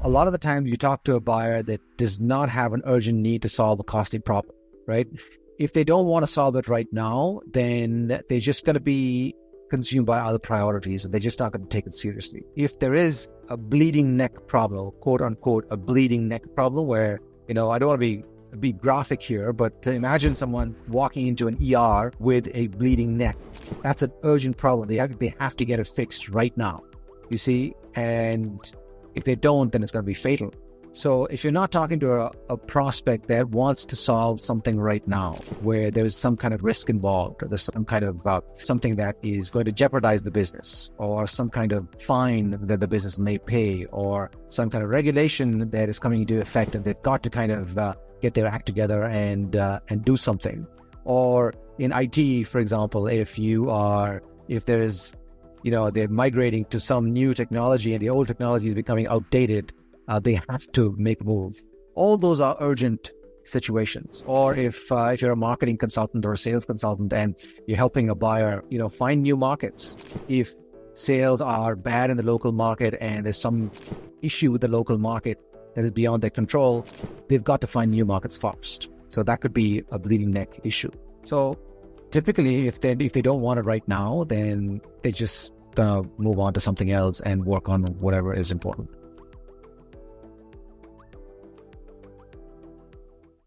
a lot of the times you talk to a buyer that does not have an urgent need to solve a costly problem, right? If they don't want to solve it right now, then they're just going to be consumed by other priorities and they're just not going to take it seriously. If there is a bleeding neck problem, quote unquote, a bleeding neck problem where, I don't want to be graphic here, but imagine someone walking into an ER with a bleeding neck. That's an urgent problem. They have to get it fixed right now, you see? And if they don't, then it's going to be fatal. So if you're not talking to a prospect that wants to solve something right now, where there's some kind of risk involved, or there's some kind of something that is going to jeopardize the business, or some kind of fine that the business may pay, or some kind of regulation that is coming into effect, and they've got to kind of get their act together and do something. Or in IT, for example, if they're migrating to some new technology and the old technology is becoming outdated, they have to make a move. All those are urgent situations. Or if you're a marketing consultant or a sales consultant and you're helping a buyer, find new markets. If sales are bad in the local market and there's some issue with the local market that is beyond their control, they've got to find new markets first. So that could be a bleeding neck issue. So typically, if they don't want it right now, then they just gonna move on to something else and work on whatever is important.